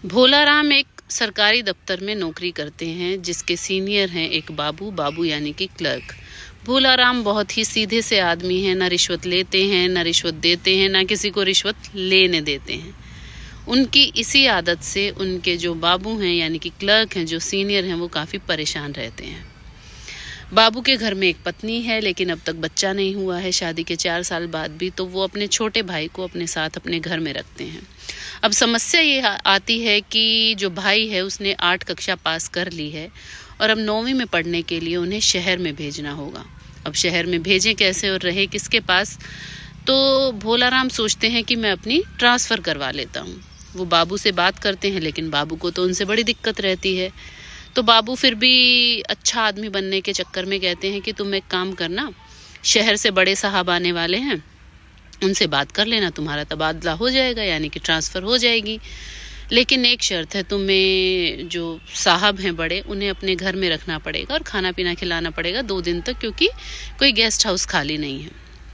भोलाराम एक सरकारी दफ्तर में नौकरी करते हैं, जिसके सीनियर हैं एक बाबू यानी कि क्लर्क। भोलाराम बहुत ही सीधे से आदमी हैं, ना रिश्वत लेते हैं, ना रिश्वत देते हैं, ना किसी को रिश्वत लेने देते हैं। उनकी इसी आदत से उनके जो बाबू हैं यानी कि क्लर्क हैं, जो सीनियर हैं, वो काफ़ी परेशान रहते हैं। बाबू के घर में एक पत्नी है, लेकिन अब तक बच्चा नहीं हुआ है शादी के 4 साल बाद भी, तो वो अपने छोटे भाई को अपने साथ अपने घर में रखते हैं। अब समस्या ये आती है कि जो भाई है उसने 8 कक्षा पास कर ली है और अब 9वीं में पढ़ने के लिए उन्हें शहर में भेजना होगा। अब शहर में भेजें कैसे और रहे किसके पास? तो भोलाराम सोचते हैं कि मैं अपनी ट्रांसफ़र करवा लेता हूँ। वो बाबू से बात करते हैं, लेकिन बाबू को तो उनसे बड़ी दिक्कत रहती है। तो बाबू फिर भी अच्छा आदमी बनने के चक्कर में कहते हैं कि तुम एक काम करना, शहर से बड़े साहब आने वाले हैं, उनसे बात कर लेना, तुम्हारा तबादला हो जाएगा यानी कि ट्रांसफ़र हो जाएगी। लेकिन एक शर्त है, तुम्हें जो साहब हैं बड़े, उन्हें अपने घर में रखना पड़ेगा और खाना पीना खिलाना पड़ेगा 2 दिन तक, क्योंकि कोई गेस्ट हाउस खाली नहीं है।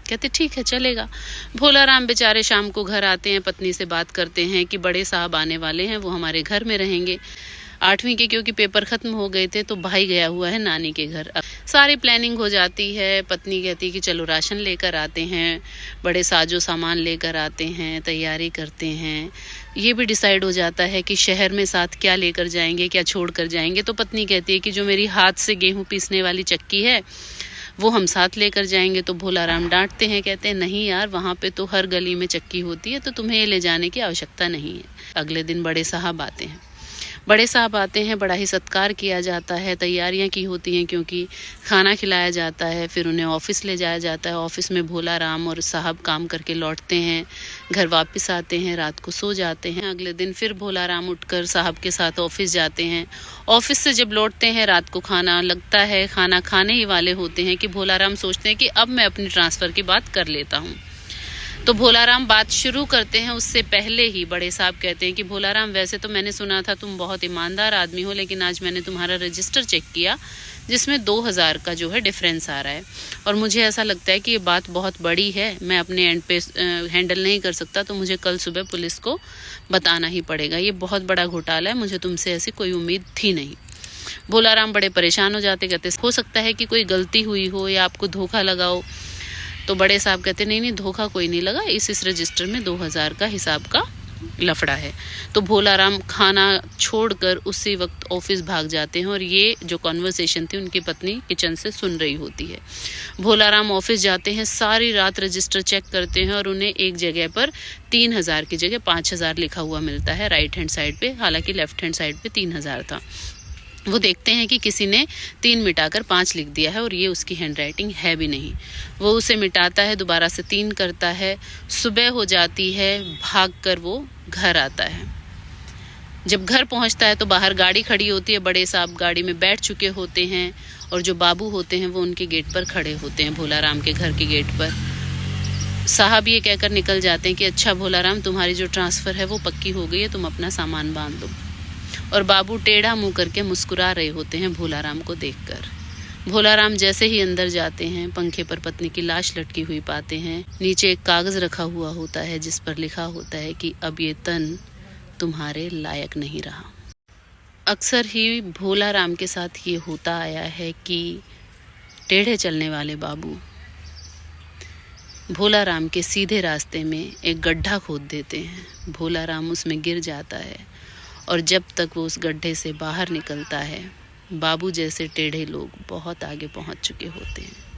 कहते ठीक है, चलेगा। भोलाराम बेचारे शाम को घर आते हैं, पत्नी से बात करते हैं कि बड़े साहब आने वाले हैं, वो हमारे घर में रहेंगे। 8वीं के क्योंकि पेपर ख़त्म हो गए थे, तो भाई गया हुआ है नानी के घर। अब सारी प्लानिंग हो जाती है। पत्नी कहती है कि चलो राशन लेकर आते हैं, बड़े साजो सामान लेकर आते हैं, तैयारी करते हैं। ये भी डिसाइड हो जाता है कि शहर में साथ क्या लेकर जाएंगे, क्या छोड़ कर जाएंगे। तो पत्नी कहती है कि जो मेरी हाथ से गेहूँ पीसने वाली चक्की है वो हम साथ लेकर जाएंगे। तो भोलाराम डांटते हैं, कहते हैं नहीं यार, वहाँ पे तो हर गली में चक्की होती है, तो तुम्हें ये ले जाने की आवश्यकता नहीं है। अगले दिन बड़े साहब आते हैं। बड़ा ही सत्कार किया जाता है, तैयारियां की होती हैं, क्योंकि खाना खिलाया जाता है। फिर उन्हें ऑफिस ले जाया जाता है। ऑफिस में भोलाराम और साहब काम करके लौटते हैं, घर वापस आते हैं, रात को सो जाते हैं। अगले दिन फिर भोलाराम उठकर साहब के साथ ऑफिस जाते हैं। ऑफिस से जब लौटते हैं, रात को खाना लगता है, खाना खाने ही वाले होते हैं कि भोलाराम सोचते हैं कि अब मैं अपनी ट्रांसफ़र की बात कर लेता हूँ। तो भोलाराम बात शुरू करते हैं। उससे पहले ही बड़े साहब कहते हैं कि भोलाराम, वैसे तो मैंने सुना था तुम बहुत ईमानदार आदमी हो, लेकिन आज मैंने तुम्हारा रजिस्टर चेक किया, जिसमें 2000 का जो है डिफरेंस आ रहा है, और मुझे ऐसा लगता है कि ये बात बहुत बड़ी है, मैं अपने एंड पे हैंडल नहीं कर सकता, तो मुझे कल सुबह पुलिस को बताना ही पड़ेगा। ये बहुत बड़ा घोटाला है, मुझे तुमसे ऐसी कोई उम्मीद थी नहीं। भोलाराम बड़े परेशान हो जाते, कहते हो सकता है कि कोई गलती हुई हो या आपको धोखा लगा हो। तो बड़े साहब कहते नहीं, धोखा कोई नहीं लगा, इस रजिस्टर में 2000 का हिसाब का लफड़ा है। तो भोलाराम खाना छोड़कर उसी वक्त ऑफिस भाग जाते हैं, और ये जो कॉन्वर्सेशन थी उनकी पत्नी किचन से सुन रही होती है। भोलाराम ऑफिस जाते हैं, सारी रात रजिस्टर चेक करते हैं, और उन्हें एक जगह पर 3000 की जगह 5000 लिखा हुआ मिलता है राइट हैंड साइड पे, हालांकि लेफ्ट हैंड साइड पे 3000 था। वो देखते हैं कि किसी ने 3 मिटाकर 5 लिख दिया है, और ये उसकी हैंडराइटिंग है भी नहीं। वो उसे मिटाता है, दोबारा से 3 करता है। सुबह हो जाती है, भागकर वो घर आता है। जब घर पहुंचता है तो बाहर गाड़ी खड़ी होती है, बड़े साहब गाड़ी में बैठ चुके होते हैं, और जो बाबू होते हैं वो उनके गेट पर खड़े होते हैं, भोलाराम के घर के गेट पर। साहब ये कहकर निकल जाते हैं कि अच्छा भोलाराम, तुम्हारी जो ट्रांसफ़र है वो पक्की हो गई है, तुम अपना सामान बांध दो। और बाबू टेढ़ा मुंह करके मुस्कुरा रहे होते हैं भोलाराम को देखकर। भोलाराम जैसे ही अंदर जाते हैं, पंखे पर पत्नी की लाश लटकी हुई पाते हैं। नीचे एक कागज़ रखा हुआ होता है, जिस पर लिखा होता है कि अब ये तन तुम्हारे लायक नहीं रहा। अक्सर ही भोलाराम के साथ ये होता आया है कि टेढ़े चलने वाले बाबू भोलाराम के सीधे रास्ते में एक गड्ढा खोद देते हैं। भोलाराम उसमें गिर जाता है, और जब तक वो उस गड्ढे से बाहर निकलता है, बाबू जैसे टेढ़े लोग बहुत आगे पहुंच चुके होते हैं।